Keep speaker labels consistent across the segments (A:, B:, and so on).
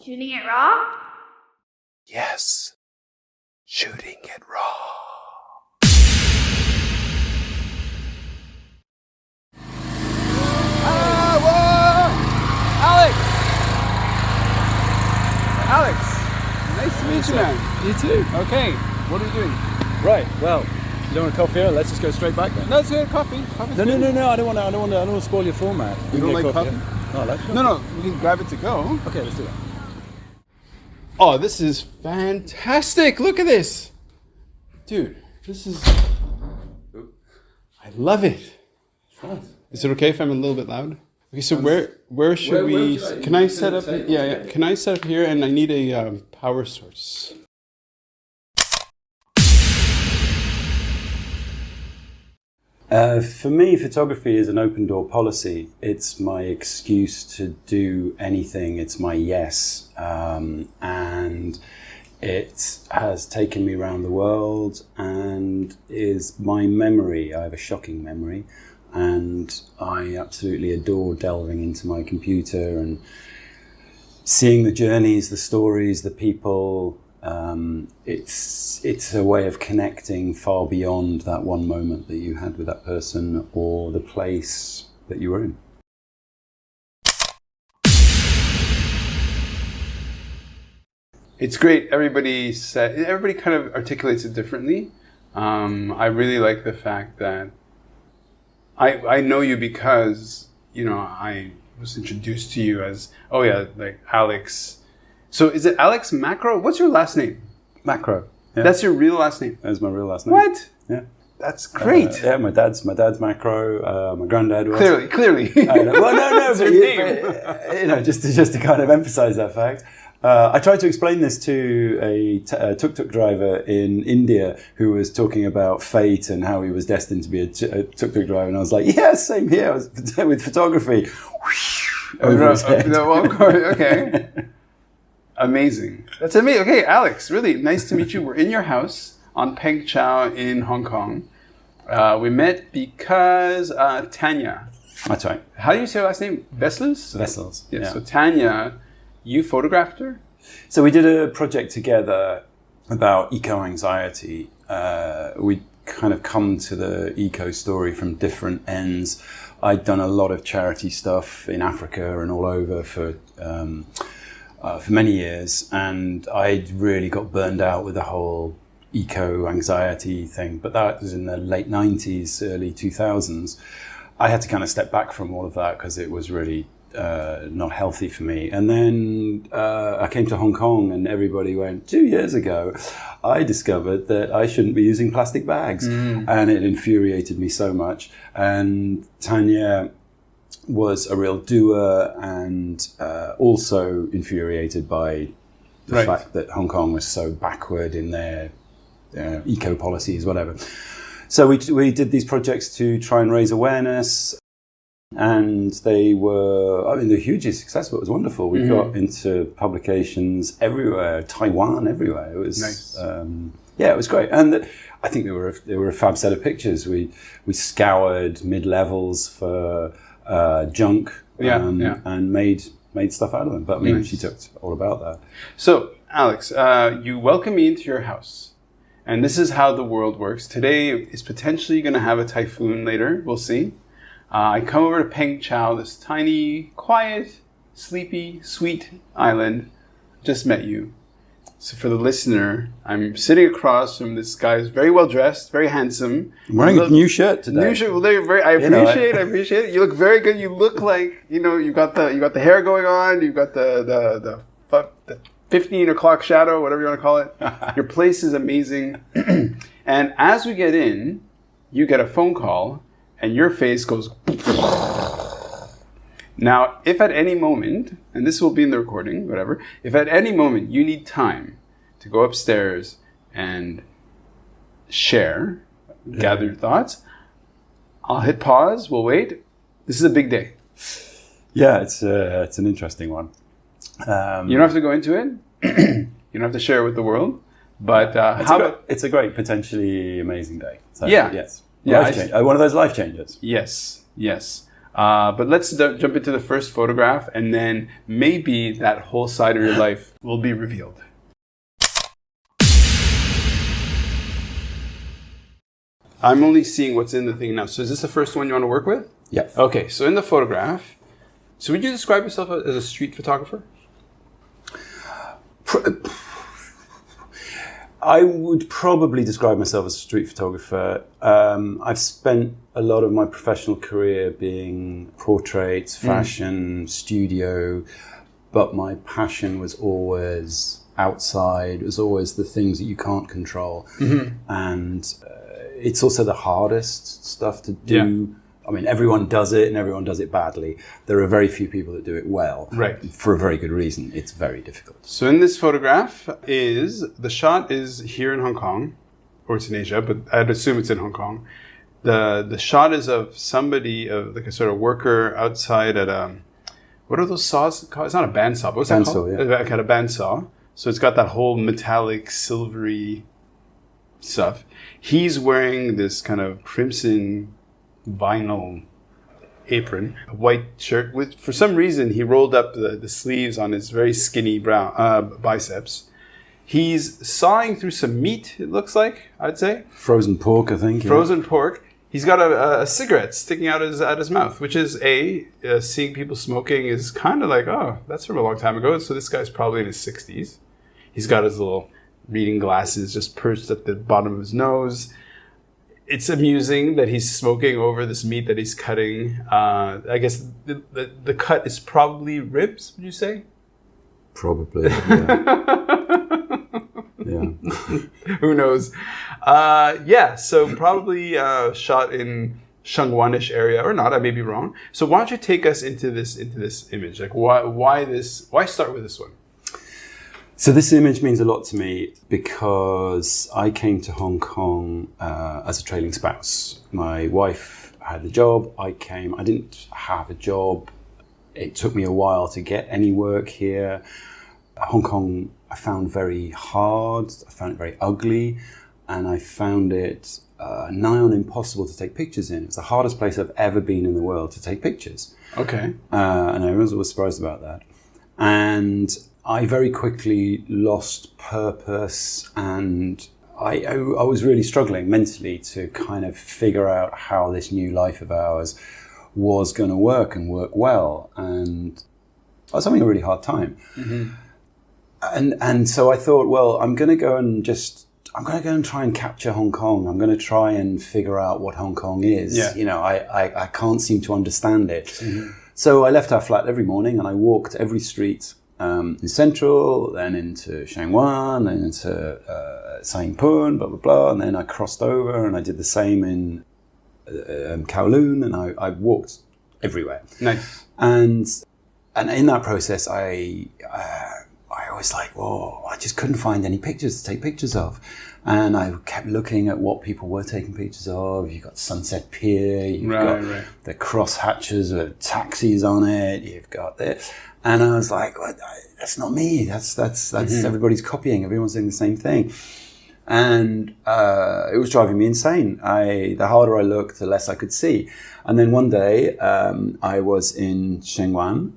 A: Shooting it raw?
B: Yes. Shooting it raw.
C: Alex, nice to meet you, man.
B: You too.
C: Okay, what are we doing?
B: Right. Well, you don't want a coffee? Let's just go straight back then.
C: No, let's get a coffee.
B: No. I don't want to spoil your format.
C: You don't like coffee?
B: No, I like coffee.
C: No, we can grab it to go.
B: Okay, let's do that.
C: Oh, this is fantastic. Look at this. Dude, this is... I love it. Is it okay if I'm a little bit loud? Okay, so where should we... Can I set up... Yeah. Can I set up here? And I need a power source.
D: For me, photography is an open door policy. It's my excuse to do anything. It's my yes. And it has taken me around the world and is my memory. I have a shocking memory. And I absolutely adore delving into my computer and seeing the journeys, the stories, the people. It's a way of connecting far beyond that one moment that you had with that person or the place that you were in.
C: It's great. Everybody kind of articulates it differently. I really like the fact that I know you because, I was introduced to you as, like Alex. So is it Alex Macro? What's your last name?
D: Macro. Yeah.
C: That's your real last name?
D: That's my real last name.
C: What?
D: Yeah.
C: That's great.
D: Yeah, my dad's Macro. My granddad was.
C: Clearly.
D: Well, no,
C: That's your name.
D: but just to kind of emphasize that fact. I tried to explain this to a tuk-tuk driver in India who was talking about fate and how he was destined to be a tuk-tuk driver. And I was like, yeah, same here. I was with photography. Over his head.
C: Okay. Amazing. That's amazing. Okay, Alex, really nice to meet you. We're in your house on Peng Chau in Hong Kong. We met because Tanya.
D: That's right.
C: How do you say her last name? Vessels?
D: Vessels.
C: Yes.
D: Yeah.
C: So Tanya, you photographed her?
D: So we did a project together about eco-anxiety. We'd kind of come to the eco story from different ends. I'd done a lot of charity stuff in Africa and all over for many years, and I'd really got burned out with the whole eco-anxiety thing. But that was in the late 90s, early 2000s. I had to kind of step back from all of that because it was really not healthy for me. And then I came to Hong Kong and everybody went, 2 years ago, I discovered that I shouldn't be using plastic bags. And it infuriated me so much. And Tanya was a real doer and also infuriated by the fact that Hong Kong was so backward in their eco policies, whatever. So we did these projects to try and raise awareness. And they were hugely successful. It was wonderful. We got into publications everywhere, Taiwan, everywhere. It was
C: nice.
D: It was great. And I think they were a fab set of pictures. We scoured mid-levels for junk and made stuff out of them. But she talked all about that.
C: So, Alex, you welcome me into your house. And this is how the world works. Today is potentially going to have a typhoon later. We'll see. I come over to Peng Chau, this tiny, quiet, sleepy, sweet island. Just met you. So for the listener, I'm sitting across from this guy who's very well dressed, very handsome.
D: I'm wearing a new shirt today.
C: New shirt. Well, I appreciate it. You look very good. You look like you got the hair going on. You got the 15 o'clock shadow, whatever you want to call it. Your place is amazing. And as we get in, you get a phone call. And your face goes... Now, if at any moment, and this will be in the recording, whatever, if at any moment you need time to go upstairs and share, gather your thoughts, I'll hit pause, we'll wait. This is a big day.
D: Yeah, it's an interesting one.
C: You don't have to go into it. You don't have to share it with the world. But
D: it's a great, potentially amazing day. So,
C: yeah.
D: Yes.
C: Yeah,
D: one of those life changers.
C: Yes. But let's jump into the first photograph, and then maybe that whole side of your life will be revealed. I'm only seeing what's in the thing now. So is this the first one you want to work with?
D: Yeah.
C: Okay, so in the photograph, so would you describe yourself as a street photographer?
D: I would probably describe myself as a street photographer. I've spent a lot of my professional career being portraits, fashion, studio, but my passion was always outside. It was always the things that you can't control. And it's also the hardest stuff to do. Yeah. I mean, everyone does it and everyone does it badly. There are very few people that do it well.
C: Right.
D: For a very good reason. It's very difficult.
C: So in this photograph the shot is here in Hong Kong, or it's in Asia, but I'd assume it's in Hong Kong. The shot is of somebody, like a sort of worker outside at what are those saws called? It's not a bandsaw, but what's that called?
D: Yeah.
C: Like a bandsaw. So it's got that whole metallic, silvery stuff. He's wearing this kind of crimson vinyl apron, a white shirt with, for some reason, he rolled up the sleeves on his very skinny brown biceps. He's sawing through some meat, it looks like, I'd say.
D: Frozen pork, I think.
C: Frozen pork. He's got a cigarette sticking out his mouth, which is seeing people smoking is kind of like, oh, that's from a long time ago. So this guy's probably in his 60s. He's got his little reading glasses just perched at the bottom of his nose. It's amusing that he's smoking over this meat that he's cutting. I guess the cut is probably ribs, would you say?
D: Probably, yeah. Yeah.
C: Who knows? So probably shot in Shangwanish area, or not, I may be wrong. So why don't you take us into this image? Like why start with this one?
D: So this image means a lot to me because I came to Hong Kong as a trailing spouse. My wife had a job. I didn't have a job. It took me a while to get any work here. Hong Kong I found very hard. I found it very ugly. And I found it nigh on impossible to take pictures in. It's the hardest place I've ever been in the world to take pictures.
C: Okay.
D: And I was surprised about that. And I very quickly lost purpose, and I was really struggling mentally to kind of figure out how this new life of ours was going to work and work well. And I was having a really hard time. Mm-hmm. And so I thought, well, I'm going to go and try and capture Hong Kong. I'm going to try and figure out what Hong Kong is. Yeah. You know, I can't seem to understand it. Mm-hmm. So I left our flat every morning and I walked every street in Central, then into Shangwan, then into Sai Pun, blah, blah, blah. And then I crossed over and I did the same in Kowloon, and I walked everywhere.
C: Nice.
D: And in that process, I was like, whoa, I just couldn't find any pictures to take pictures of. And I kept looking at what people were taking pictures of. You've got Sunset Pier, you've got the crosshatches with taxis on it, you've got this. And I was like, well, that's not me. That's mm-hmm. Everybody's copying. Everyone's doing the same thing. And it was driving me insane. The harder I looked, the less I could see. And then one day, I was in Shangwan.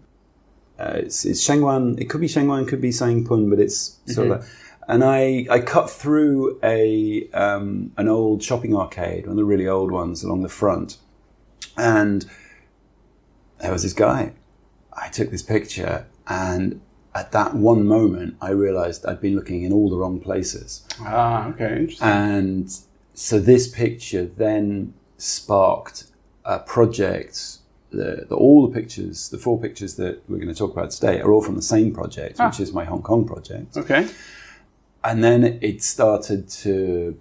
D: It's Shangwan. It could be Shangwan, it could be Sai Pun, but it's sort mm-hmm. of. And I cut through an old shopping arcade, one of the really old ones along the front, and there was this guy. I took this picture, and at that one moment, I realized I'd been looking in all the wrong places.
C: Ah, okay, interesting.
D: And so this picture then sparked a project. All the pictures, the 4 pictures that we're going to talk about today, are all from the same project, which is my Hong Kong project.
C: Okay.
D: And then it started to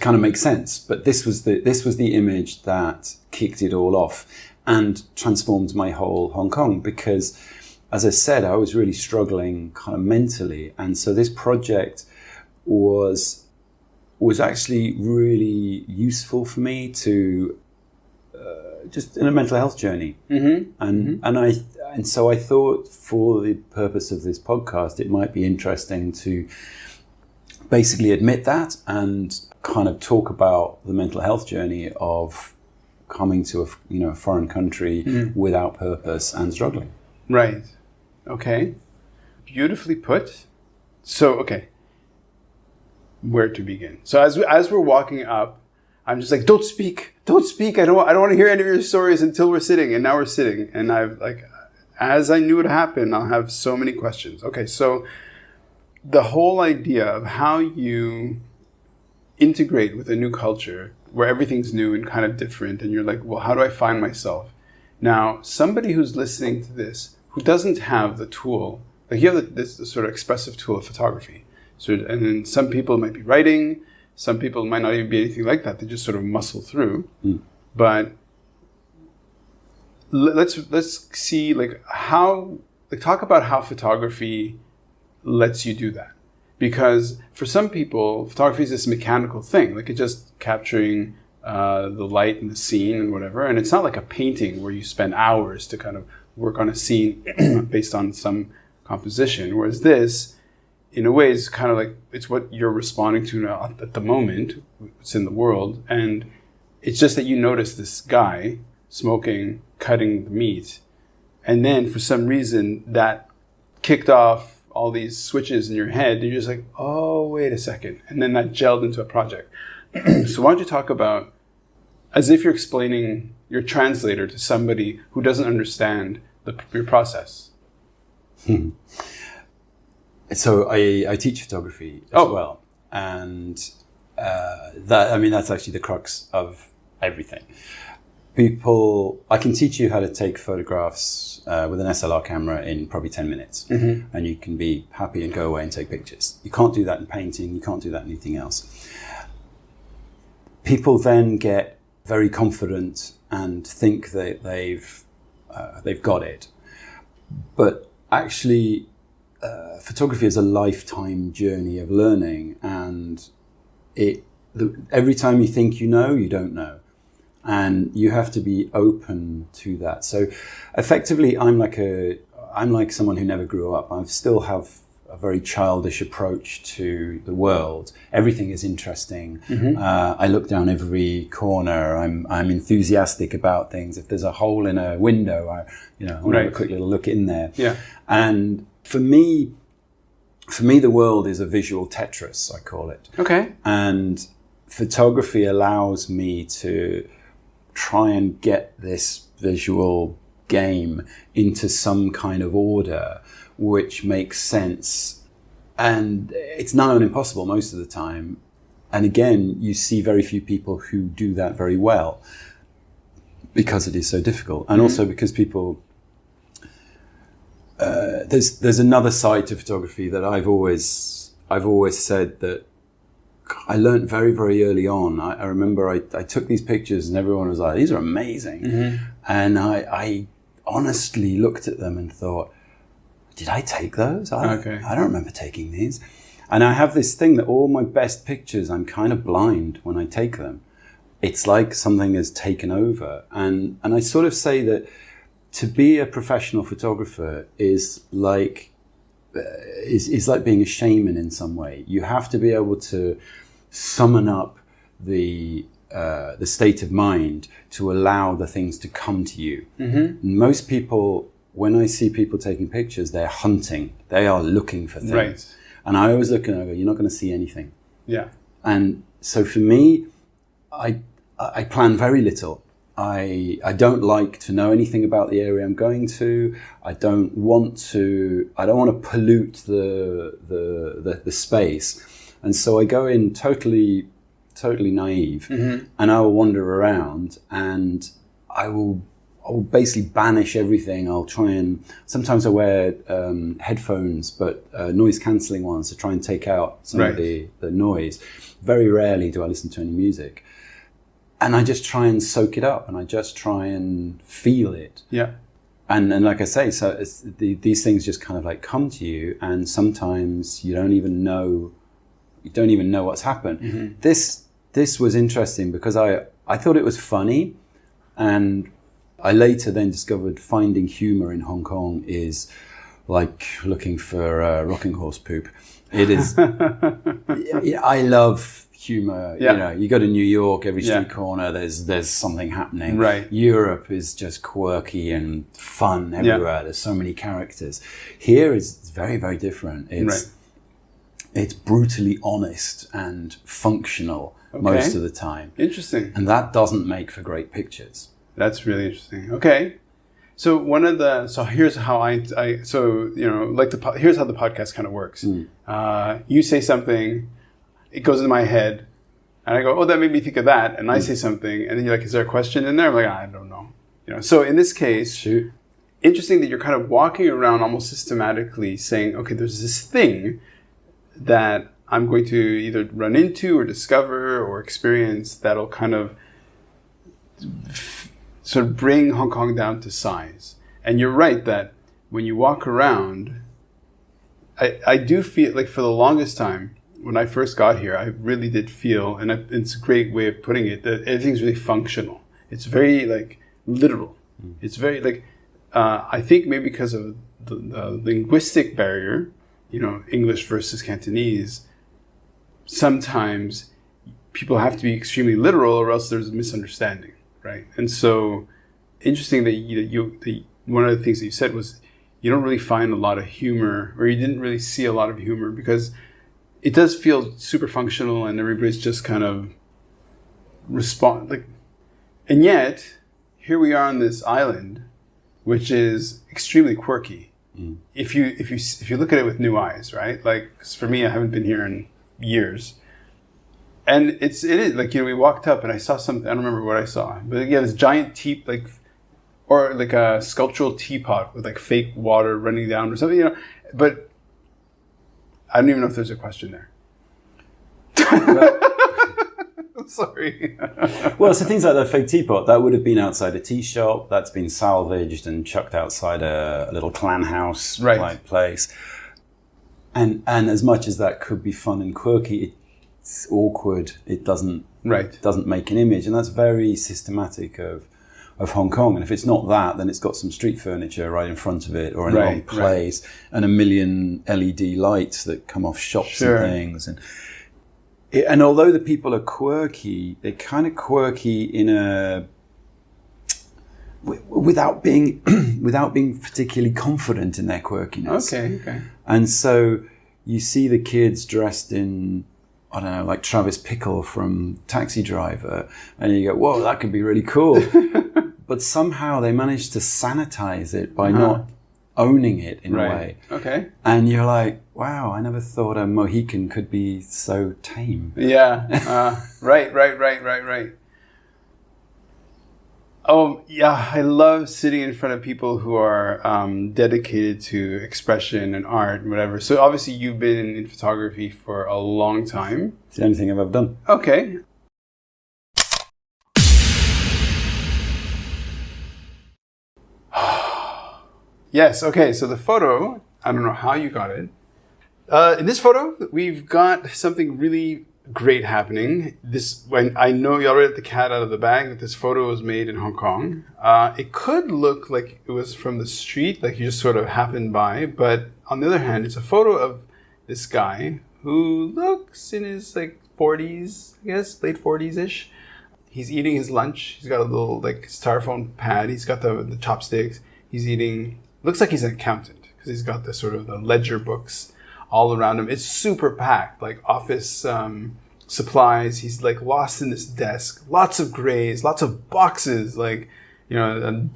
D: kind of make sense. But this was the image that kicked it all off and transformed my whole Hong Kong, because, as I said, I was really struggling kind of mentally. And so this project was actually really useful for me to just in a mental health journey. Mm-hmm. And so I thought, for the purpose of this podcast, it might be interesting to basically admit that and kind of talk about the mental health journey of coming to a foreign country without purpose and struggling.
C: Right. Okay. Beautifully put. So, okay. Where to begin? So as we're walking up, I'm just like, don't speak. I don't want to hear any of your stories until we're sitting. And now we're sitting. And I've like, as I knew it happened, I'll have so many questions. Okay. So the whole idea of how you integrate with a new culture where everything's new and kind of different. And you're like, well, how do I find myself? Now, somebody who's listening to this, who doesn't have the tool, like you have this sort of expressive tool of photography. So, and then some people might be writing, some people might not even be anything like that. They just sort of muscle through. But let's see talk about how photography lets you do that. Because for some people, photography is this mechanical thing, like it's just capturing the light and the scene and whatever. And it's not like a painting where you spend hours to kind of work on a scene based on some composition. Whereas this, in a way, is kind of like it's what you're responding to now at the moment. It's in the world, and it's just that you notice this guy smoking, cutting the meat, and then for some reason that kicked off all these switches in your head. And you're just like, oh, wait a second, and then that gelled into a project. So why don't you talk about, as if you're explaining your translator to somebody who doesn't understand your process.
D: So I teach photography as well, and that's actually the crux of everything. I can teach you how to take photographs with an SLR camera in probably 10 minutes, and you can be happy and go away and take pictures. You can't do that in painting. You can't do that in anything else. People then get very confident and think that they've got it, but actually. Photography is a lifetime journey of learning, and every time you think you know, you don't know, and you have to be open to that. So, effectively, I'm like someone who never grew up. I still have a very childish approach to the world. Everything is interesting. I look down every corner. I'm enthusiastic about things. If there's a hole in a window, I want to have a quick little look in there. Yeah, and For me, the world is a visual Tetris, I call it. Okay. And photography allows me to try and get this visual game into some kind of order which makes sense. And it's not impossible most of the time. And again, you see very few people who do that very well because it is so difficult. And also because people... there's another side to photography that I've always said that I learned very, very early on. I remember I took these pictures and everyone was like, these are amazing. And I honestly looked at them and thought, did I take those? I don't remember taking these. And I have this thing that all my best pictures, I'm kind of blind when I take them. It's like something has taken over. And I sort of say that to be a professional photographer is like being a shaman in some way. You have to be able to summon up the state of mind to allow the things to come to you. Most people, when I see people taking pictures, they're hunting. They are looking for things. Right. And I always look and I go, you're not going to see anything. Yeah. And so for me, I plan very little. I don't like to know anything about the area I'm going to. I don't want to pollute the space. And so I go in totally naive, and I will wander around, and I will basically banish everything. I'll try and sometimes I wear headphones, but noise cancelling ones to try and take out some of the noise. Very rarely do I listen to any music. And I just try and soak it up, and I just try and feel it. Yeah. And like I say, so these things just kind of like come to you, and sometimes you don't even know what's happened. This was interesting because I thought it was funny, and I later then discovered finding humor in Hong Kong is like looking for rocking horse poop. It is. I love humor.
C: Yeah.
D: You know, you go to New York, every street corner, there's something happening.
C: Right.
D: Europe is just quirky and fun everywhere. There's so many characters. Here it's very, very different. It's brutally honest and functional most of the time.
C: Interesting.
D: And that doesn't make for great pictures.
C: That's really interesting. Okay. So here's how here's how the podcast kind of works. You say something, it goes into my head, and I go, oh, that made me think of that. And I say something, and then you're like, is there a question in there? I'm like, I don't know. You know. So in this case, interesting that you're kind of walking around almost systematically saying, okay, there's this thing that I'm going to either run into or discover or experience that'll kind of sort of bring Hong Kong down to size. And you're right that when you walk around, I do feel like for the longest time, when I first got here, I really did feel, and it's a great way of putting it, that everything's really functional. It's very like literal. It's very like, I think maybe because of the linguistic barrier, you know, English versus Cantonese, sometimes people have to be extremely literal or else there's a misunderstanding, right? And so interesting that one of the things that you said was you don't really find a lot of humor, or you didn't really see a lot of humor, because it does feel super functional and everybody's just kind of and yet here we are on this island, which is extremely quirky. If you look at it with new eyes, right? Like, 'cause for me, I haven't been here in years, and it is like, you know, we walked up and I saw something. I don't remember what I saw, but yeah, this giant or like a sculptural teapot with like fake water running down or something, you know. But I don't even know if there's a question there. I'm sorry.
D: Well, so things like that fake teapot, that would have been outside a tea shop. That's been salvaged and chucked outside a little clan house like place. And as much as that could be fun and quirky, it's awkward. It doesn't make an image, and that's very systematic of Hong Kong. And if it's not that, then it's got some street furniture right in front of it, or in a long place, and a million LED lights that come off shops and things. And although the people are quirky, they're kind of quirky in without being particularly confident in their quirkiness.
C: Okay.
D: And so you see the kids dressed in, I don't know, like Travis Pickle from Taxi Driver, and you go, whoa, that could be really cool. But somehow they manage to sanitize it by not owning it in a way. Okay. And you're like, wow, I never thought a Mohican could be so tame.
C: Yeah. Right. Oh, yeah. I love sitting in front of people who are dedicated to expression and art and whatever. So obviously you've been in photography for a long time.
D: It's the only thing I've ever done.
C: Okay. Yes, okay, so the photo, I don't know how you got it. In this photo, we've got something really great happening. When I know you already let the cat out of the bag, that this photo was made in Hong Kong. It could look like it was from the street, like you just sort of happened by, but on the other hand, it's a photo of this guy who looks in his 40s, I guess, late 40s-ish. He's eating his lunch. He's got a little styrofoam pad. He's got the chopsticks. He's eating. Looks like he's an accountant because he's got the ledger books all around him. It's super packed, like office supplies. He's lost in this desk. Lots of grays, lots of boxes, a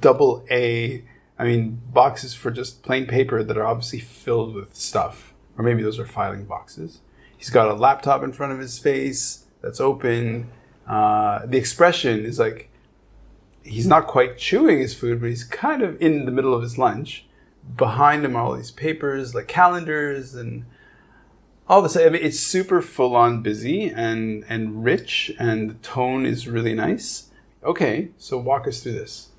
C: double A. I mean, boxes for just plain paper that are obviously filled with stuff. Or maybe those are filing boxes. He's got a laptop in front of his face that's open. The expression is he's not quite chewing his food, but he's kind of in the middle of his lunch. Behind him are all these papers, like calendars and all this. I mean, it's super full-on busy and rich, and the tone is really nice. Okay, so walk us through this.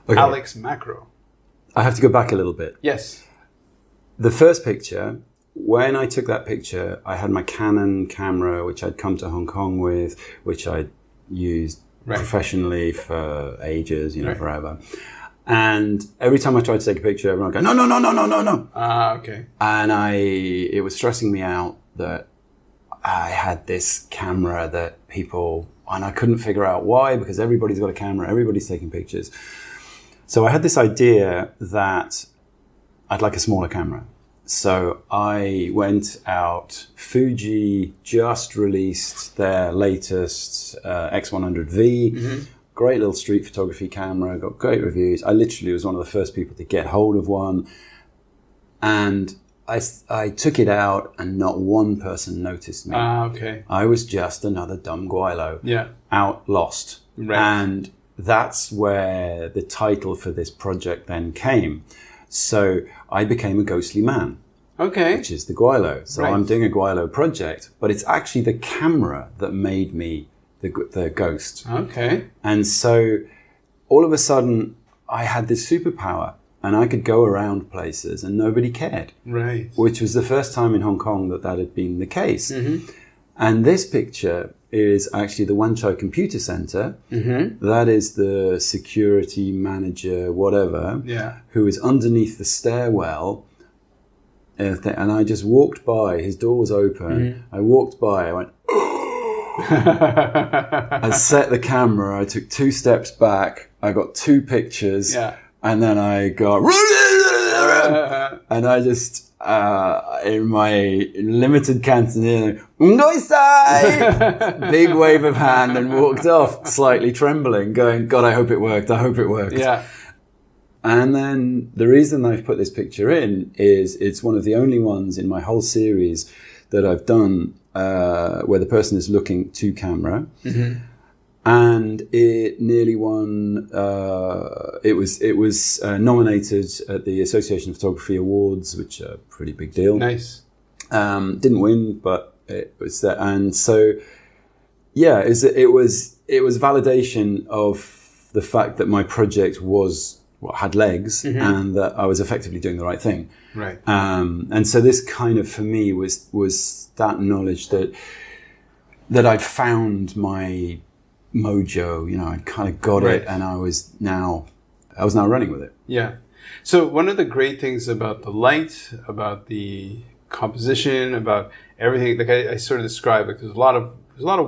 C: Okay. Alex Macro.
D: I have to go back a little bit.
C: Yes.
D: The first picture, when I took that picture, I had my Canon camera, which I'd come to Hong Kong with, which I'd used professionally for ages, forever. And every time I tried to take a picture, everyone would go, no.
C: Okay.
D: And it was stressing me out that I had this camera that people, and I couldn't figure out why, because everybody's got a camera, everybody's taking pictures. So I had this idea that I'd like a smaller camera. So I went out. Fuji just released their latest X100V. Great little street photography camera, got great reviews. I literally was one of the first people to get hold of one. And I took it out and not one person noticed me.
C: Okay.
D: I was just another dumb guilo.
C: Yeah.
D: Out lost.
C: Right.
D: And that's where the title for this project then came. So I became a ghostly man.
C: Okay.
D: Which is the guilo. So
C: Right.
D: I'm doing a guilo project, but it's actually the camera that made me the ghost.
C: Okay.
D: And so all of a sudden I had this superpower and I could go around places and nobody cared.
C: Right.
D: Which was the first time in Hong Kong that had been the case. And this picture is actually the Wan Chai Computer Center. That is the security manager, whatever, who is underneath the stairwell. And I just walked by, his door was open. I walked by, I went, I set the camera, I took 2 steps back, I got 2 pictures, and then I got, and I just, in my limited Cantonese, big wave of hand and walked off, slightly trembling, going, God, I hope it worked, I hope it worked.
C: Yeah.
D: And then the reason I've put this picture in is it's one of the only ones in my whole series that I've done where the person is looking to camera. And it nearly won. It was nominated at the Association of Photography Awards, which are a pretty big deal.
C: Nice.
D: Didn't win, but it was there. And so, yeah, it was validation of the fact that my project had legs and that I was effectively doing the right thing.
C: Right.
D: And so this kind of, for me, was that knowledge that I'd found my mojo, I'd kind of got it, and I was now running with it.
C: Yeah. So one of the great things about the light, about the composition, about everything, like I sort of described, like there's a lot of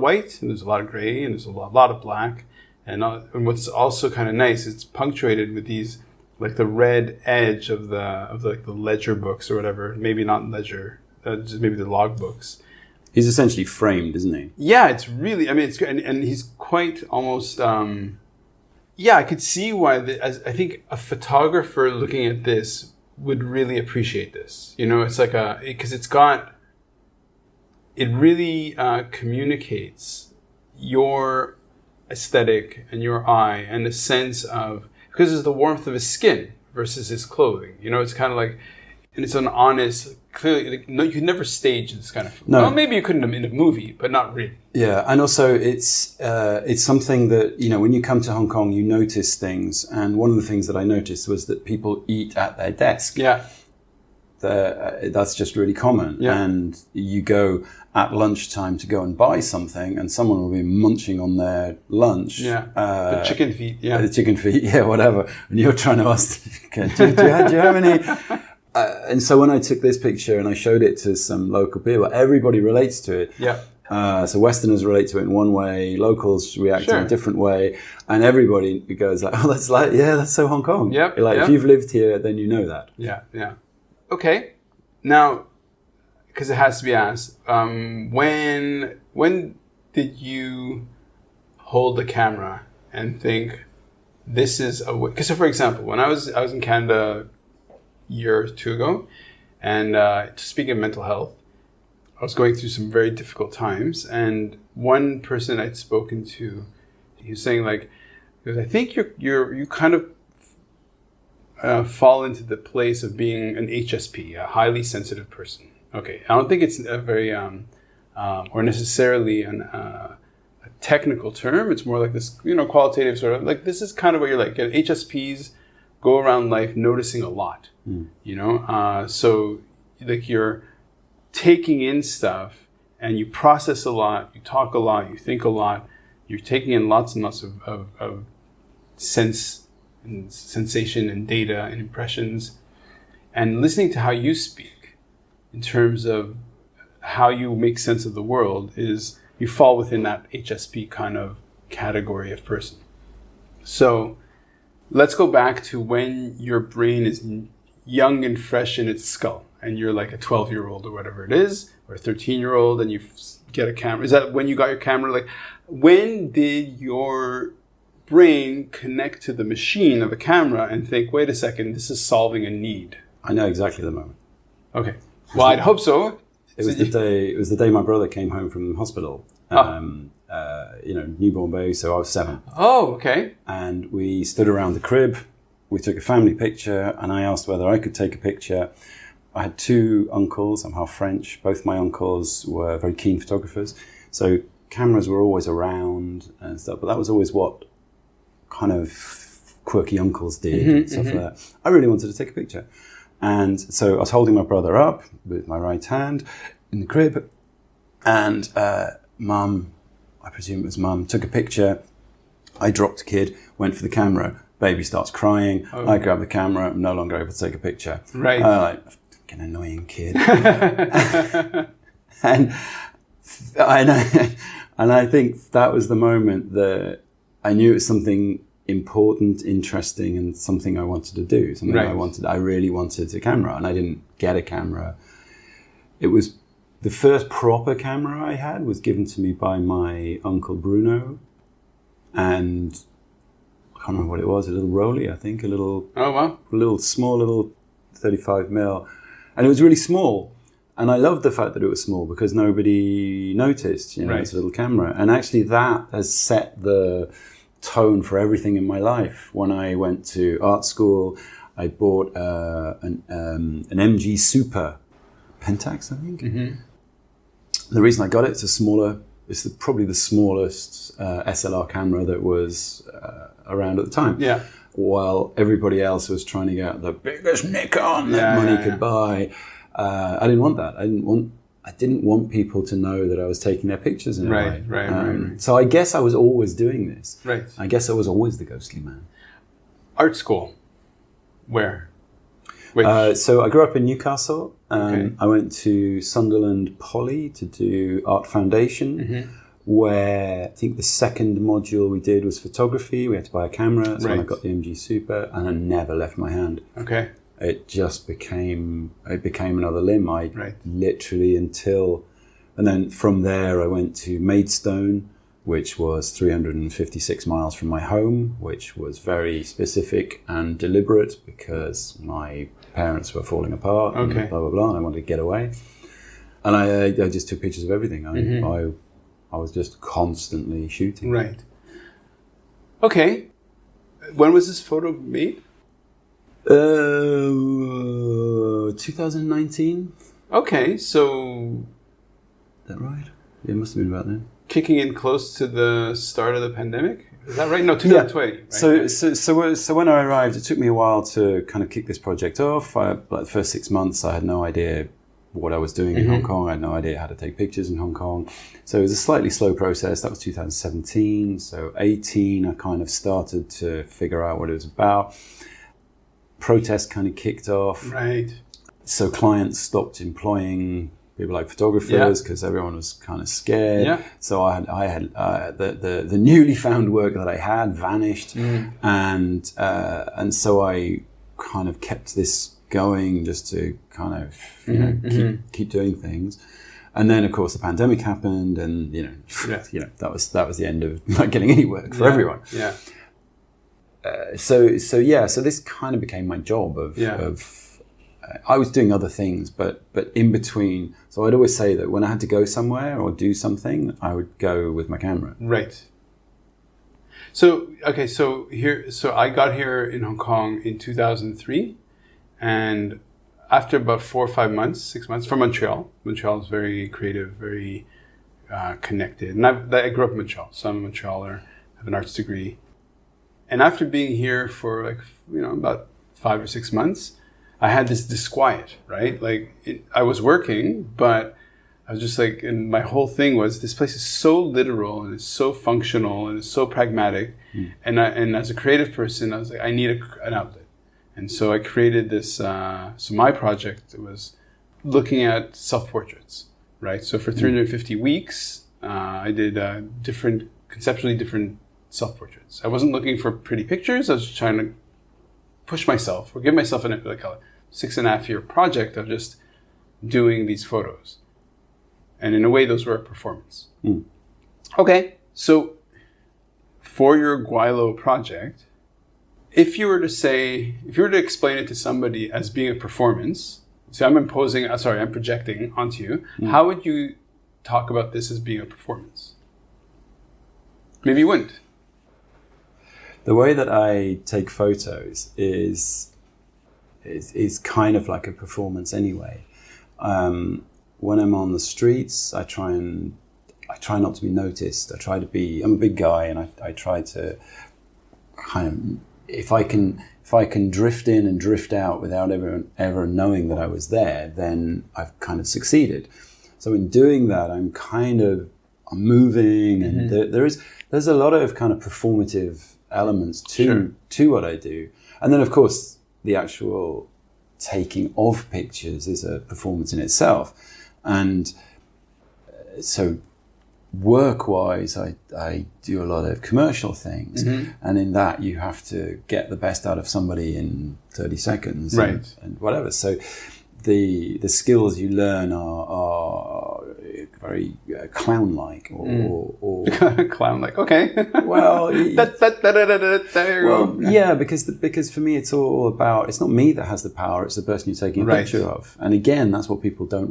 C: white and there's a lot of gray and there's a lot of black. And what's also kind of nice, it's punctuated with these, like the red edge of the ledger books or whatever. Maybe not ledger, just maybe the log books.
D: He's essentially framed, isn't he?
C: Yeah, it's really. I mean, it's and he's quite almost. I could see why. I think a photographer looking at this would really appreciate this. It's like because it really communicates your aesthetic and your eye and the sense of, because it's the warmth of his skin versus his clothing. It's kind of like, and it's an honest, clearly, like, no, you could never stage this kind of.
D: No.
C: Well, maybe you couldn't in a movie, but not really.
D: Yeah, and also it's something that, when you come to Hong Kong, you notice things, and one of the things that I noticed was that people eat at their desk.
C: Yeah.
D: That's just really common.
C: Yeah.
D: And you go at lunchtime to go and buy something, and someone will be munching on their lunch.
C: Yeah. The chicken feet. Yeah.
D: The chicken feet. Yeah, whatever. And you're trying to ask, do you have any? And so when I took this picture and I showed it to some local people, everybody relates to it.
C: Yeah.
D: So Westerners relate to it in one way, locals react in a different way, and everybody goes like, "Oh, that's so Hong Kong."
C: Yep.
D: If you've lived here, then you know that.
C: Yeah. Yeah. Okay. Now, because it has to be asked, when did you hold the camera and think this is a way? Because, for example, when I was in Canada a year or 2 ago, and speaking of mental health, I was going through some very difficult times, and one person I'd spoken to, he was saying because I think you kind of fall into the place of being an HSP, a highly sensitive person. Okay, I don't think it's a very or necessarily a technical term. It's more like this, qualitative sort of, like, this is kind of what you're like. HSPs go around life noticing a lot. So like you're taking in stuff and you process a lot, you talk a lot, you think a lot, you're taking in lots and lots of sense and sensation and data and impressions. And listening to how you speak in terms of how you make sense of the world is you fall within that HSP kind of category of person. So let's go back to when your brain is young and fresh in its skull and you're like a 12-year-old or whatever it is, or a 13-year-old, and you get a camera. Is that when you got your camera? Like, when did your brain connect to the machine of a camera and think, wait a second, this is solving a need?
D: I know exactly the moment.
C: Okay. Well, I'd hope so.
D: It was the day my brother came home from hospital. Newborn baby, so I was 7.
C: Oh, okay.
D: And we stood around the crib. We took a family picture, and I asked whether I could take a picture. I had 2 uncles. I'm half French. Both my uncles were very keen photographers. So cameras were always around and stuff, but that was always what kind of quirky uncles did and stuff like that. I really wanted to take a picture. And so I was holding my brother up with my right hand in the crib, and Mum, I presume it was Mum, took a picture. I dropped kid, went for the camera. Baby starts crying. Oh. I grab the camera. I'm no longer able to take a picture.
C: Right.
D: Like, fucking annoying kid. and I think that was the moment that I knew it was something important, interesting, and something I wanted to do. Something right. I really wanted a camera, and I didn't get a camera. It was the first proper camera I had was given to me by my uncle Bruno, and I can't remember what it was, a little Rolly, I think, small little 35mm, and it was really small. And I loved the fact that it was small because nobody noticed,
C: right.
D: It's a little camera. And actually that has set the tone for everything in my life. When I went to art school, I bought an MG Super Pentax, I think.
C: Mm-hmm.
D: The reason I got it, it's probably the smallest SLR camera that was around at the time.
C: Yeah.
D: While everybody else was trying to get the biggest Nikon that money could buy. I didn't want that. I didn't want people to know that I was taking their pictures in a way. Right. So I guess I was always doing this.
C: Right.
D: I guess I was always the ghostly man. Art
C: school. Where?
D: So I grew up in Newcastle.
C: Okay.
D: I went to Sunderland Poly to do Art Foundation, where I think the second module we did was photography. We had to buy a camera. That's when I got the MG Super, and I never left my hand.
C: Okay.
D: It just became another limb. Literally and then from there I went to Maidstone, which was 356 miles from my home, which was very specific and deliberate because my parents were falling apart and blah, blah, blah, and I wanted to get away. And I just took pictures of everything. I was just constantly shooting.
C: Right. Okay. When was this photo made?
D: 2019.
C: Okay, so...
D: Is that right? Yeah, it must have been about then.
C: Kicking in close to the start of the pandemic? Is that right? No, 2020.
D: Yeah.
C: Right?
D: So when I arrived, it took me a while to kind of kick this project off. Like the first 6 months, I had no idea what I was doing in Hong Kong. I had no idea how to take pictures in Hong Kong. So it was a slightly slow process. That was 2017. So 18, I kind of started to figure out what it was about. Protest kind of kicked off.
C: Right.
D: So clients stopped employing people like photographers because everyone was kind of scared.
C: Yeah.
D: So I had the newly found work that I had vanished, and so I kind of kept this going just to kind of keep doing things. And then of course the pandemic happened, and that was the end of not getting any work for everyone.
C: Yeah.
D: So this kind of became my job I was doing other things, but in between. So I'd always say that when I had to go somewhere or do something, I would go with my camera.
C: Right. So I got here in Hong Kong in 2003, and after about 4 or 5 months, 6 months, from Montreal. Montreal is very creative, very connected, and I grew up in Montreal, so I'm a Montrealer. I have an arts degree. And after being here for about 5 or 6 months, I had this disquiet, right? I was working, but I was just like, and my whole thing was, this place is so literal and it's so functional and it's so pragmatic. And as a creative person, I was like, I need an outlet. And so I created this, so my project was looking at self-portraits, right? So for 350 weeks, I did conceptually different self-portraits. I wasn't looking for pretty pictures. I was just trying to push myself or give myself like a 6.5 year project of just doing these photos. And in a way, those were a performance. Okay, so for your Guaylo project, if you were to explain it to somebody as being a performance, so I'm projecting onto you, how would you talk about this as being a performance? Maybe you wouldn't.
D: The way that I take photos is kind of like a performance anyway. When I'm on the streets, I try not to be noticed. I'm a big guy, and I try to kind of, if I can drift in and drift out without ever knowing that I was there, then I've kind of succeeded. So in doing that, I'm moving, and there's a lot of kind of performative elements to what I do. And then of course the actual taking of pictures is a performance in itself. And so work-wise, I do a lot of commercial things, and in that you have to get the best out of somebody in 30 seconds,
C: right?
D: And whatever. So the skills you learn are very clown-like, or
C: clown-like. Okay.
D: Well,
C: there you go.
D: Yeah, because for me it's all about, it's not me that has the power; it's the person you're taking a picture of. And again, that's what people don't.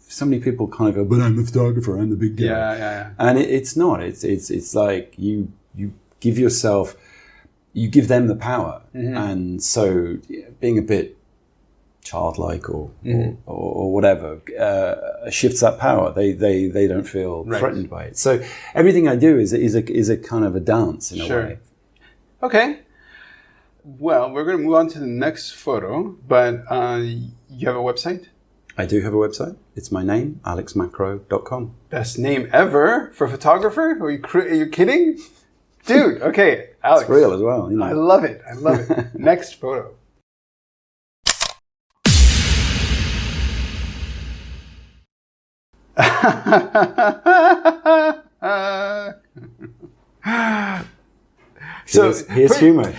D: So many people kind of go, but I'm the photographer, I'm the big guy.
C: Yeah.
D: And it's not. It's like you give yourself, you give them the power. And so being a bit childlike or whatever shifts that power. They don't feel threatened by it. So everything I do is a kind of a dance in a way.
C: Okay. Well, we're going to move on to the next photo, but you have a website?
D: I do have a website. It's my name, alexmacro.com.
C: Best name ever for a photographer? Are you kidding? Dude, okay, Alex.
D: It's real as well. You know.
C: I love it. Next photo.
D: So here's humor.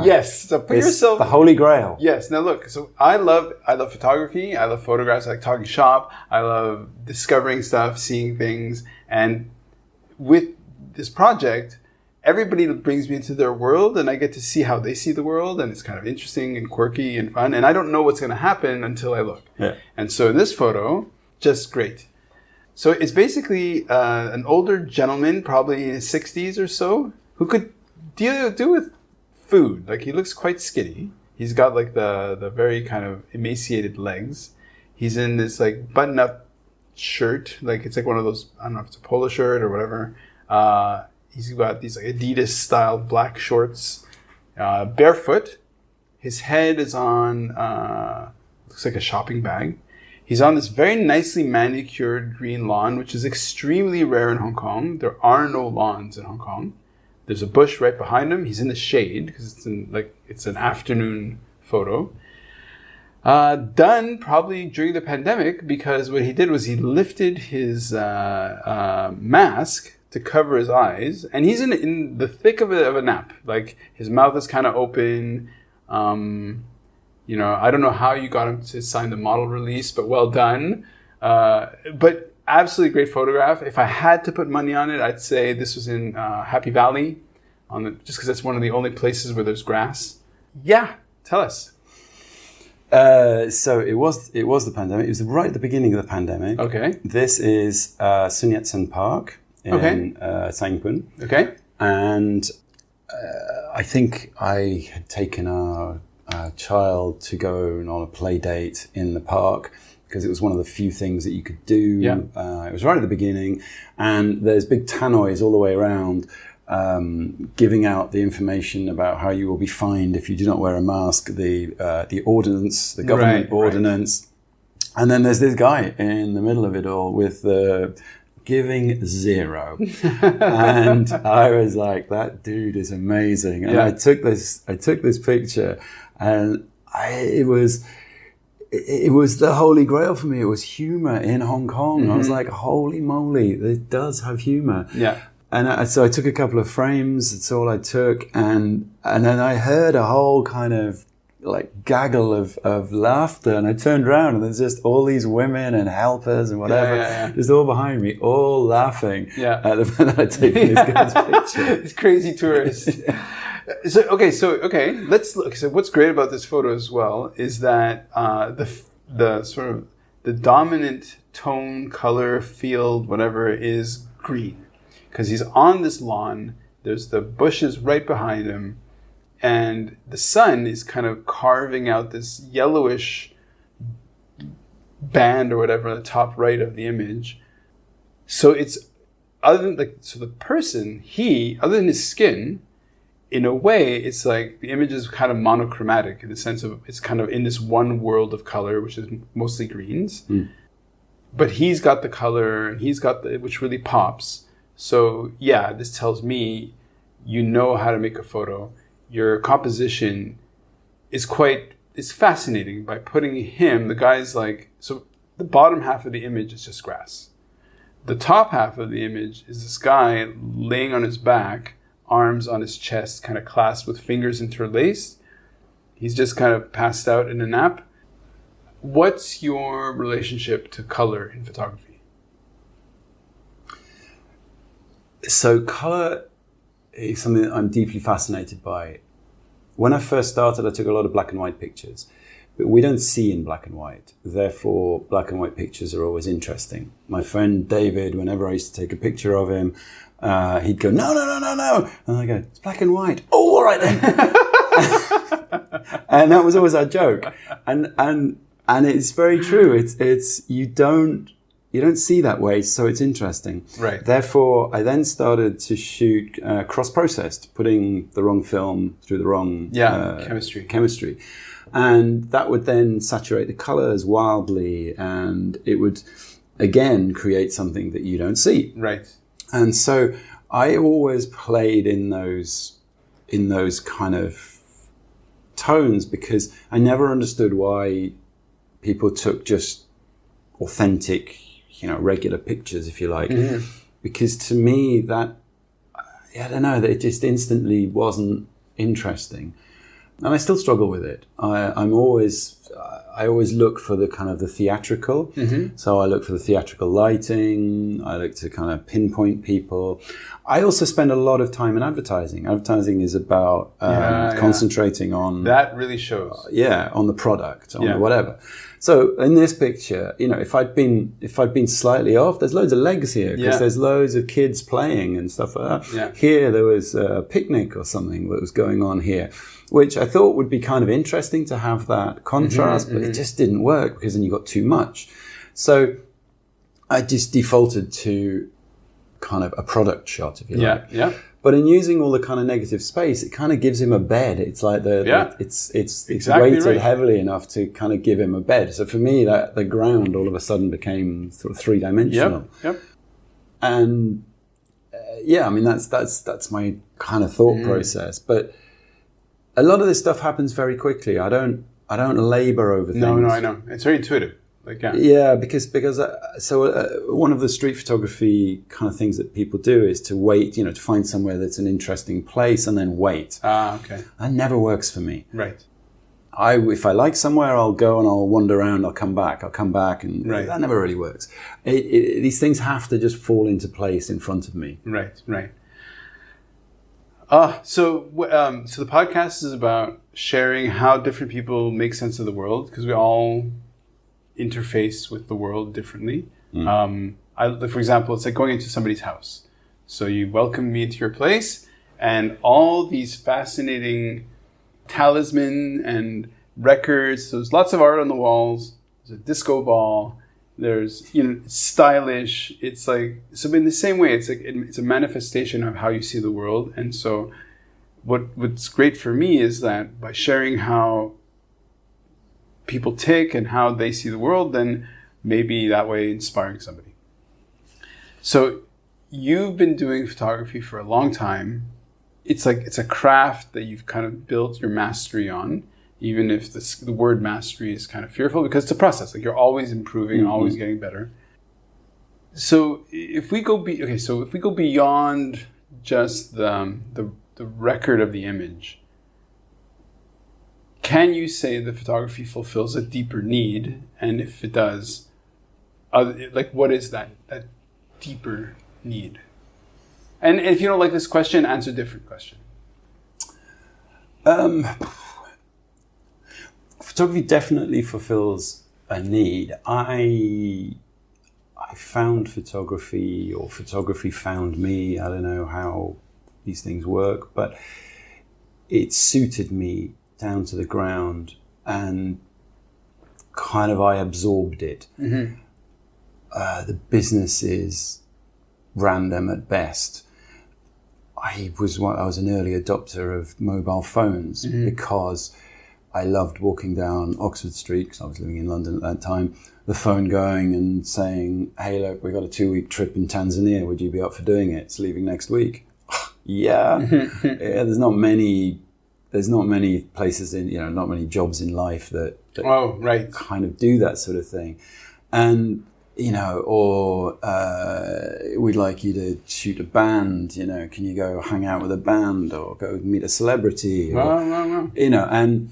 C: Yes. So put yourself,
D: the holy grail.
C: Yes. Now look. So I love photography. I love photographs. I like talking shop. I love discovering stuff, seeing things. And with this project, everybody brings me into their world, and I get to see how they see the world, and it's kind of interesting and quirky and fun. And I don't know what's going to happen until I look. Yeah. And so in this photo, just great. So it's basically an older gentleman, probably in his 60s or so, who could do with food. Like, he looks quite skinny. He's got like the very kind of emaciated legs. He's in this like button-up shirt. Like, it's like one of those, I don't know if it's a polo shirt or whatever. He's got these like Adidas style black shorts, barefoot. His head is on, looks like a shopping bag. He's on this very nicely manicured green lawn, which is extremely rare in Hong Kong. There are no lawns in Hong Kong. There's a bush right behind him. He's in the shade because it's an afternoon photo. Done probably during the pandemic, because what he did was he lifted his mask to cover his eyes, and he's in the thick of a nap. Like, his mouth is kind of open. I don't know how you got him to sign the model release, but well done. But absolutely great photograph. If I had to put money on it, I'd say this was in Happy Valley, just because that's one of the only places where there's grass. Yeah, tell us.
D: So it was the pandemic. It was right at the beginning of the pandemic.
C: Okay.
D: This is Sun Yat-sen Park in Sangpun.
C: Okay.
D: And I think I had taken our child to go on a play date in the park, because it was one of the few things that you could do.
C: Yeah.
D: It was right at the beginning, and there's big tannoys all the way around, giving out the information about how you will be fined if you do not wear a mask, the ordinance, the government ordinance. And then there's this guy in the middle of it all with giving 0. And I was like, that dude is amazing. And I took this picture, and it was the holy grail for me. It was humor in Hong Kong. Mm-hmm. I was like, holy moly, it does have humor.
C: Yeah.
D: And so I took a couple of frames. That's all I took. And then I heard a whole kind of like gaggle of laughter, and I turned around, and there's just all these women and helpers and whatever, just all behind me, all laughing at the fact that I'd taken this guy's picture.
C: These crazy tourists. So let's look. So what's great about this photo as well is that the sort of the dominant tone, color, field, whatever, is green, because he's on this lawn. There's the bushes right behind him. And the sun is kind of carving out this yellowish band or whatever on the top right of the image. So it's the person, other than his skin, in a way, it's like the image is kind of monochromatic in the sense of it's kind of in this one world of color, which is mostly greens. Mm. But he's got the color, and he's got which really pops. So yeah, this tells me you know how to make a photo. Your composition is fascinating by putting him, the guy's like, so the bottom half of the image is just grass. The top half of the image is this guy laying on his back, arms on his chest, kind of clasped with fingers interlaced. He's just kind of passed out in a nap. What's your relationship to color in photography?
D: So color is something that I'm deeply fascinated by. When I first started, I took a lot of black and white pictures, but we don't see in black and white. Therefore, black and white pictures are always interesting. My friend David, whenever I used to take a picture of him, he'd go, no. And I go, it's black and white. Oh, all right then. And that was always our joke. And it's very true. It's you don't see that way, so it's interesting.
C: Right.
D: Therefore, I then started to shoot cross-processed, putting the wrong film through the wrong chemistry. And that would then saturate the colors wildly, and it would, again, create something that you don't see.
C: Right.
D: And so I always played in those kind of tones, because I never understood why people took just authentic, regular pictures, if you like, because to me that, I don't know, that it just instantly wasn't interesting, and I still struggle with it. I always look for the kind of the theatrical. So I look for the theatrical lighting. I look to kind of pinpoint people. I also spend a lot of time in advertising. Advertising is about concentrating on
C: that. Really shows.
D: On the product, on the whatever. So in this picture, if I'd been slightly off, there's loads of legs here, because there's loads of kids playing and stuff like that. Yeah. Here there was a picnic or something that was going on here, which I thought would be kind of interesting to have that contrast, but it just didn't work, because then you got too much. So I just defaulted to kind of a product shot, if you like. Yeah. But in using all the kind of negative space, it kind of gives him a bed. It's like it's exactly weighted heavily enough to kind of give him a bed. So for me, that the ground all of a sudden became sort of three-dimensional. Yep. And that's my kind of thought process. But a lot of this stuff happens very quickly. I don't labor over things.
C: No, I know. It's very intuitive.
D: Because one of the street photography kind of things that people do is to wait, to find somewhere that's an interesting place and then wait.
C: Okay.
D: That never works for me.
C: Right.
D: If I like somewhere, I'll go and I'll wander around. I'll come back, and that never really works. These things have to just fall into place in front of me.
C: Right. So the podcast is about sharing how different people make sense of the world, because we all interface with the world differently. For example, it's like going into somebody's house. So you welcome me into your place, and all these fascinating talisman and records. So there's lots of art on the walls. There's a disco ball. There's, it's stylish. It's like, so in the same way, it's like, it's a manifestation of how you see the world. And so what's great for me is that by sharing how people tick and how they see the world, then maybe that way inspiring somebody. So you've been doing photography for a long time. It's a craft that you've kind of built your mastery on, even if the word mastery is kind of fearful, because it's a process. Like, you're always improving and always getting better. So if we go beyond just the record of the image, can you say that photography fulfills a deeper need? And if it does, what is that deeper need? And if you don't like this question, answer a different question.
D: Photography definitely fulfills a need. I found photography, or photography found me. I don't know how these things work, but it suited me down to the ground, and kind of I absorbed it. Mm-hmm. The business is random at best. I was an early adopter of mobile phones because I loved walking down Oxford Street, because I was living in London at that time, the phone going and saying, "Hey, look, we got a 2-week trip in Tanzania. Would you be up for doing it? It's leaving next week." Yeah. There's not many places not many jobs in life that kind of do that sort of thing. And or we'd like you to shoot a band, can you go hang out with a band or go meet a celebrity? And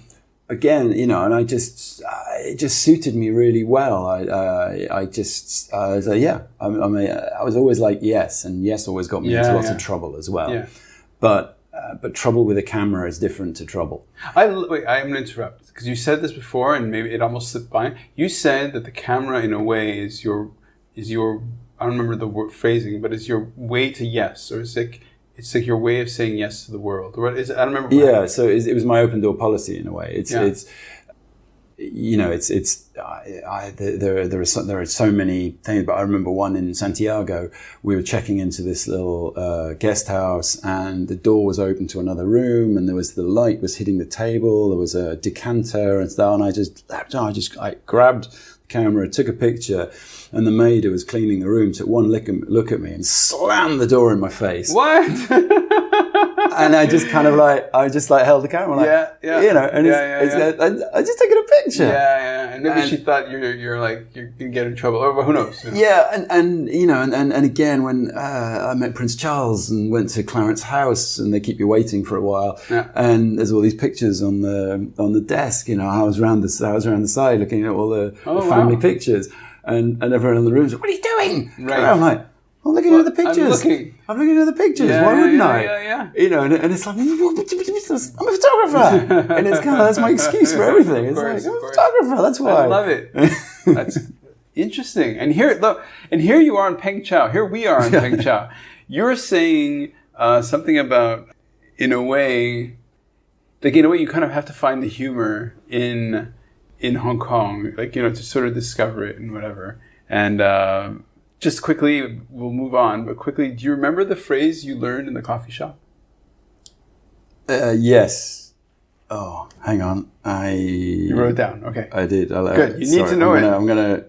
D: again, and it just suited me really well. I was always like, yes, and yes always got me into lots of trouble as well. Yeah. But trouble with a camera is different to trouble.
C: I'm going to interrupt, because you said this before and maybe it almost slipped by. You said that the camera, in a way, is your I don't remember the word phrasing, but it's your way to yes, or it's like your way of saying yes to the world. Or what is it? I don't remember.
D: Yeah, so it was my open door policy in a way. There are so many things, but I remember one in Santiago. We were checking into this little guest house, and the door was open to another room, and the light was hitting the table. There was a decanter and stuff, and I grabbed the camera, took a picture, and the maid who was cleaning the room took one look at me and slammed the door in my face.
C: What?
D: And I just kind of I just held the camera I just taking a picture.
C: Yeah. And maybe she thought you're gonna get in trouble, or who knows?
D: Yeah, and again, when I met Prince Charles and went to Clarence House, and they keep you waiting for a while, and there's all these pictures on the desk. I was around the side looking at all the family pictures, and everyone in the room was like, "What are you doing?"
C: Right.
D: And I'm like, I'm looking at the pictures. I'm looking at the pictures. Why wouldn't I?
C: Yeah.
D: And it's like, I'm a photographer. And it's kind of, that's my excuse for everything. It's I'm a photographer. That's why.
C: I love it. That's interesting. And here you are in Peng Chau. Here we are in Peng Chau. You're saying something about, in a way, you kind of have to find the humor in Hong Kong, to sort of discover it and whatever. And just quickly, we'll move on, but quickly, do you remember the phrase you learned in the coffee shop?
D: Yes. Oh, hang on. You
C: wrote it down. Okay.
D: I did.
C: Good. You need to know it.
D: I'm going to...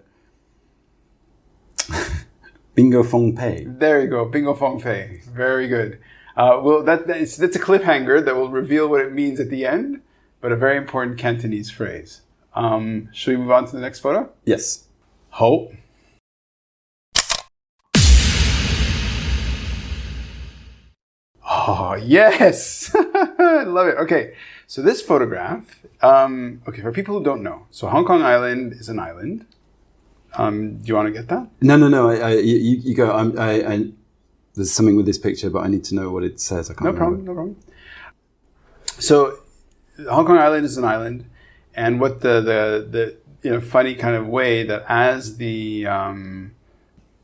D: Bingo Fong Pei.
C: There you go. Bingo Fong Pei. Very good. That's a cliffhanger that will reveal what it means at the end, but a very important Cantonese phrase. Should we move on to the next photo?
D: Yes.
C: Ho. Oh, yes. I love it. Okay. So this photograph, for people who don't know, so Hong Kong Island is an island. Do you want to get that?
D: No. You go. There's something with this picture, but I need to know what it says. I can't remember.
C: No problem. So Hong Kong Island is an island, and what the funny kind of way that as the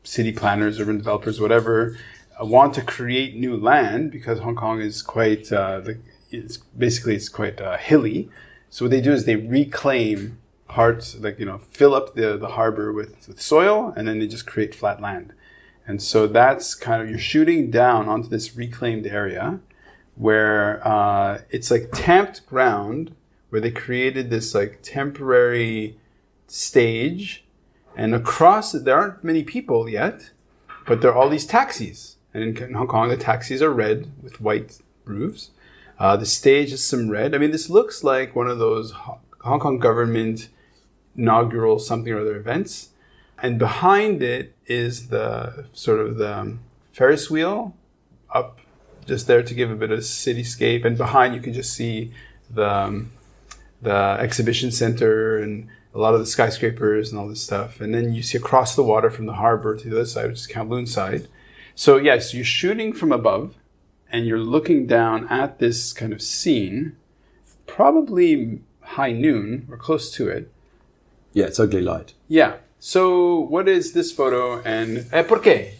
C: city planners, urban developers, whatever, want to create new land, because Hong Kong is quite it's quite hilly. So what they do is they reclaim parts, fill up the harbor with soil, and then they just create flat land. And so that's kind of, you're shooting down onto this reclaimed area where it's like tamped ground where they created this like temporary stage, and across it, there aren't many people yet, but there are all these taxis. And in Hong Kong, the taxis are red with white roofs. The stage is some red. I mean, this looks like one of those Hong Kong government inaugural something or other events. And behind it is the sort of the Ferris wheel up just there to give a bit of cityscape. And behind you can just see the exhibition center and a lot of the skyscrapers and all this stuff. And then you see across the water from the harbor to the other side, which is Kowloon side. So yes, you're shooting from above and you're looking down at this kind of scene, probably high noon or close to it.
D: Yeah, it's ugly light.
C: Yeah. So what is this photo and por qué?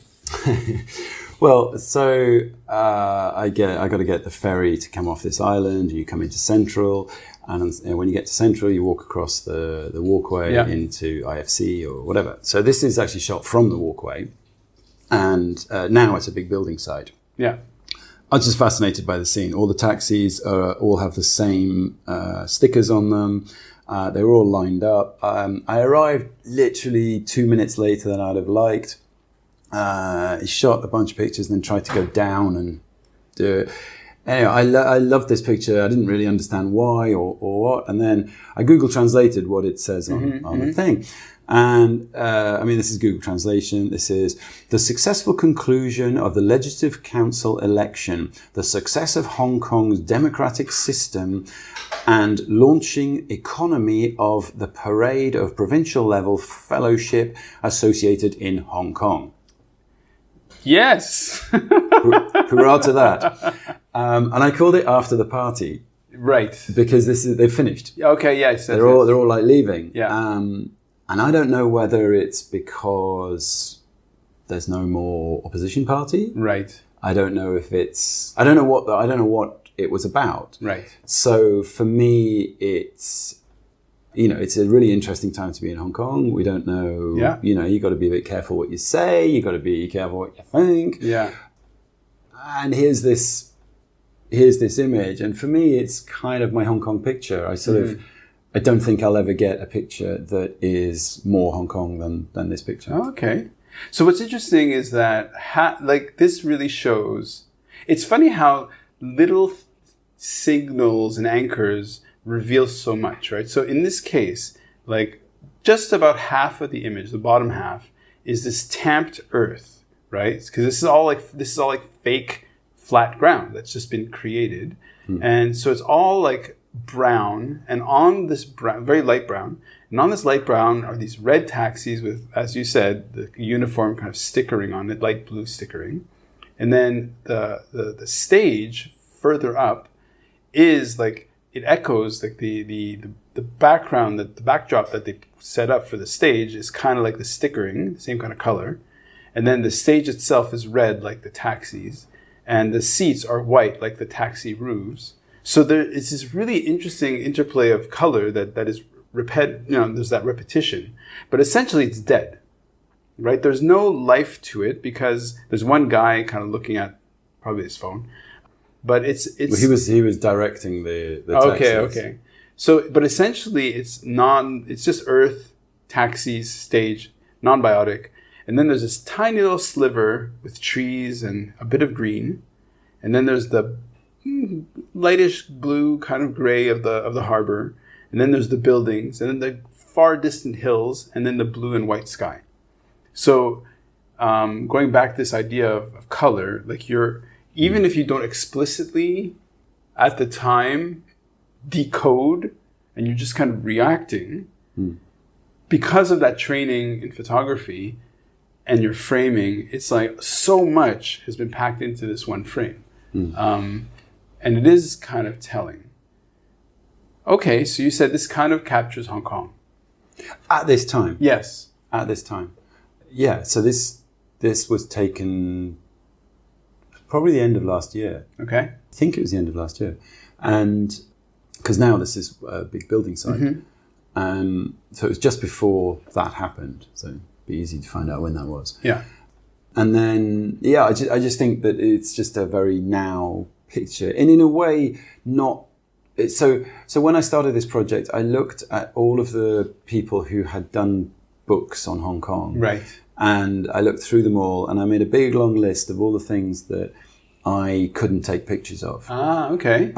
D: Well, so I got to get the ferry to come off this island. You come into Central, and when you get to Central, you walk across the walkway into IFC or whatever. So this is actually shot from the walkway, and now it's a big building site.
C: Yeah.
D: I was just fascinated by the scene. All the taxis all have the same stickers on them. They were all lined up. I arrived literally 2 minutes later than I'd have liked. He shot a bunch of pictures and then tried to go down and do it. Anyway, I love this picture. I didn't really understand why or what. And then I Google translated what it says on the thing. And I mean, this is Google translation. This is the successful conclusion of the Legislative Council election, the success of Hong Kong's democratic system, and launching economy of the parade of provincial level fellowship associated in Hong Kong.
C: Yes.
D: Hurrah to that. And I called it after the party.
C: Right.
D: Because they've finished.
C: Okay, yes.
D: They're all like leaving.
C: Yeah.
D: And I don't know whether it's because there's no more opposition party.
C: Right.
D: I don't know what it was about.
C: Right.
D: So for me, it's a really interesting time to be in Hong Kong. We don't know.
C: Yeah.
D: You got to be a bit careful what you say. You got to be careful what you think.
C: Yeah.
D: And here's this image, and for me, it's kind of my Hong Kong picture. I don't think I'll ever get a picture that is more Hong Kong than this picture.
C: Okay. So what's interesting is that this really shows. It's funny how little signals and anchors reveal so much, right? So in this case, like just about half of the image, the bottom half, is this tamped earth, right? Because this is all like fake flat ground that's just been created, and so it's all like brown, and on this brown, very light brown, and on this light brown are these red taxis with, as you said, the uniform kind of stickering on it, light blue stickering, and then the stage further up is like, it echoes like the background, that the backdrop that they set up for the stage is kind of like the stickering, same kind of color, and then the stage itself is red like the taxis, and the seats are white like the taxi roofs. So it's this really interesting interplay of color that is there's that repetition, but essentially it's dead, right? There's no life to it because there's one guy kind of looking at probably his phone, but it's
D: well, he was directing the taxis.
C: Okay. So, but essentially it's just earth, taxis, stage, non-biotic, and then there's this tiny little sliver with trees and a bit of green, and then there's the lightish blue, kind of gray of the harbor, and then there's the buildings, and then the far distant hills, and then the blue and white sky. So going back to this idea of color, like even if you don't explicitly at the time decode, and you're just kind of reacting, because of that training in photography and your framing, it's like so much has been packed into this one frame. And it is kind of telling. Okay, so you said this kind of captures Hong Kong.
D: At this time.
C: Yes.
D: At this time. Yeah, so this was taken probably the end of last year.
C: Okay.
D: I think it was the end of last year. And because now this is a big building site. So it was just before that happened. So it'd be easy to find out when that was.
C: Yeah.
D: And then, I just think that it's just a very now picture. And in a way, not So when I started this project, I looked at all of the people who had done books on Hong Kong.
C: Right.
D: And I looked through them all, and I made a big long list of all the things that I couldn't take pictures of.
C: Ah, okay.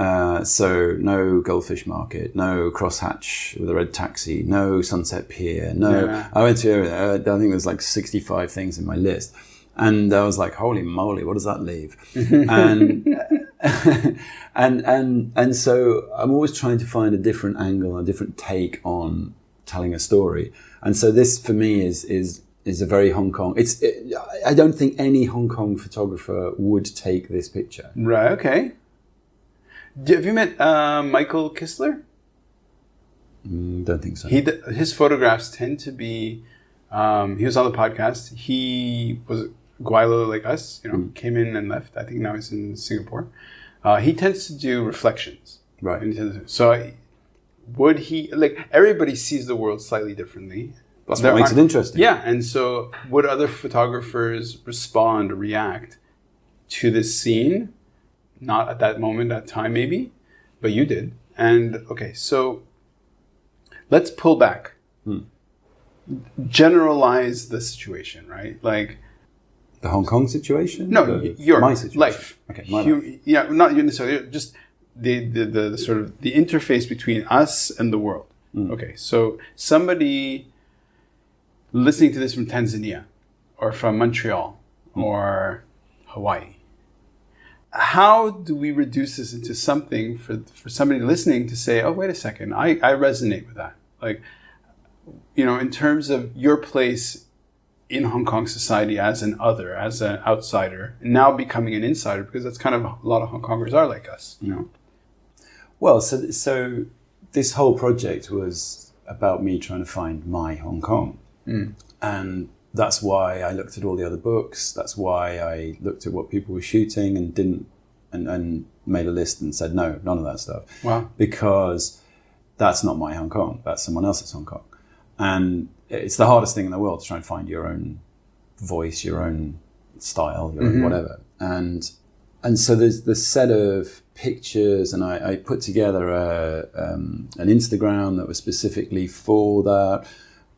D: So no Goldfish Market, no Crosshatch with a red taxi, no Sunset Pier, no.
C: Yeah.
D: I went to, I think there's like 65 things in my list. And I was like, holy moly, what does that leave? and so I'm always trying to find a different angle, a different take on telling a story. And so this for me is a very Hong Kong. I don't think any Hong Kong photographer would take this picture.
C: Right, okay. Have you met Michael Kistler?
D: Don't think so.
C: His photographs tend to be, he was on the podcast. He was Guaylo like us, came in and left. I think now he's in Singapore. He tends to do reflections.
D: Right.
C: So would he, like, everybody sees the world slightly differently.
D: That's what makes it interesting.
C: Yeah, and so would other photographers respond or react to this scene? Not at that moment, that time maybe, but you did. And okay, so let's pull back. Generalize the situation, right? Like
D: the Hong Kong situation?
C: No, your
D: my situation.
C: Life.
D: Okay, my life.
C: Yeah, not you necessarily. Just the sort of the interface between us and the world. Okay, so somebody listening to this from Tanzania or from Montreal or Hawaii, how do we reduce this into something for somebody listening to say, oh, wait a second, I resonate with that. Like, in terms of your place in Hong Kong society as an other, as an outsider, and now becoming an insider, because that's kind of a lot of Hong Kongers are like us,
D: Well, so this whole project was about me trying to find my Hong Kong. And that's why I looked at all the other books. That's why I looked at what people were shooting and made a list and said, no, none of that stuff.
C: Wow.
D: Because that's not my Hong Kong. That's someone else's Hong Kong. And it's the hardest thing in the world to try and find your own voice, your own style, your own whatever. And so there's this set of pictures, and I put together an Instagram that was specifically for that.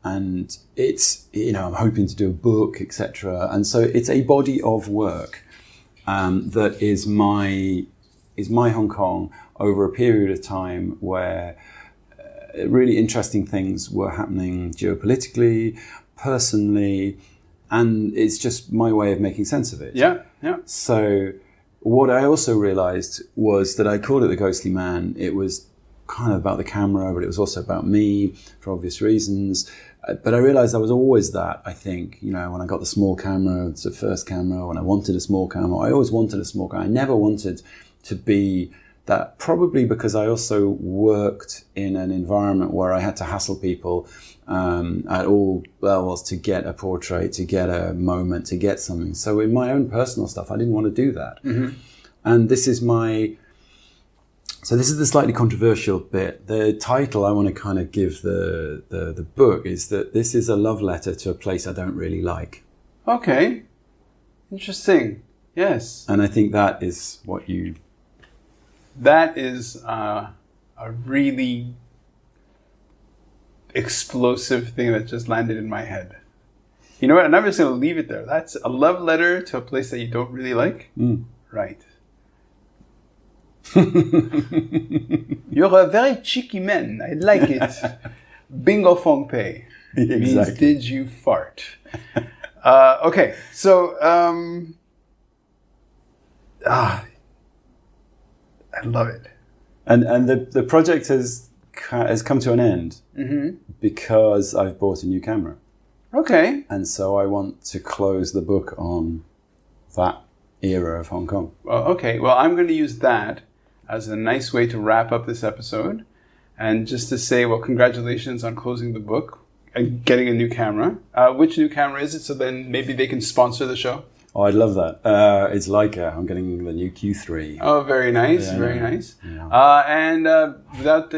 D: And it's, I'm hoping to do a book, etc. And so it's a body of work that is my Hong Kong over a period of time where really interesting things were happening geopolitically, personally, and it's just my way of making sense of it.
C: Yeah, yeah.
D: So what I also realized was that I called it The Ghostly Man. It was kind of about the camera, but it was also about me for obvious reasons. But I realized I was always that, I think, when I got the small camera, it's the first camera, when I wanted a small camera, I always wanted a small camera. I never wanted to be that, probably because I also worked in an environment where I had to hassle people at all levels to get a portrait, to get a moment, to get something. So in my own personal stuff, I didn't want to do that. And this is the slightly controversial bit. The title I want to kind of give the book is that this is a love letter to a place I don't really like.
C: Okay. Interesting. Yes.
D: And I think that is what you...
C: That is a really explosive thing that just landed in my head. You know what? And I'm just going to leave it there. That's a love letter to a place that you don't really like. Right. You're a very cheeky man. I like it. Bingo Fong Pei.
D: Exactly.
C: Means did you fart? Okay, so I love it.
D: And the project has come to an end because I've bought a new camera.
C: Okay.
D: And so I want to close the book on that era of Hong Kong.
C: Okay, well, I'm going to use that as a nice way to wrap up this episode. And just to say, well, congratulations on closing the book and getting a new camera. Which new camera is it? So then maybe they can sponsor the show.
D: Oh, I'd love that. It's Leica. I'm getting the new Q3.
C: Oh, very nice.
D: Yeah,
C: very nice.
D: Yeah.
C: And without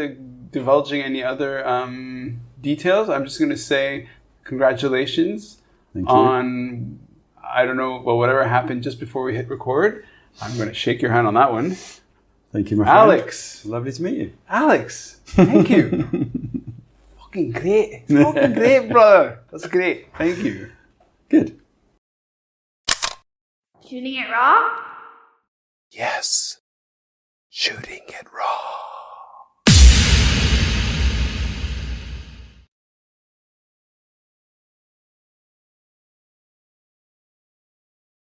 C: divulging any other details, I'm just going to say congratulations on, I don't know, well, whatever happened just before we hit record. I'm going to shake your hand on that one.
D: Thank you, my friend.
C: Alex.
D: Lovely to meet you.
C: Alex, thank you. Fucking great. Fucking great, brother. That's great. Thank you.
D: Good.
A: Shooting it raw?
C: Yes. Shooting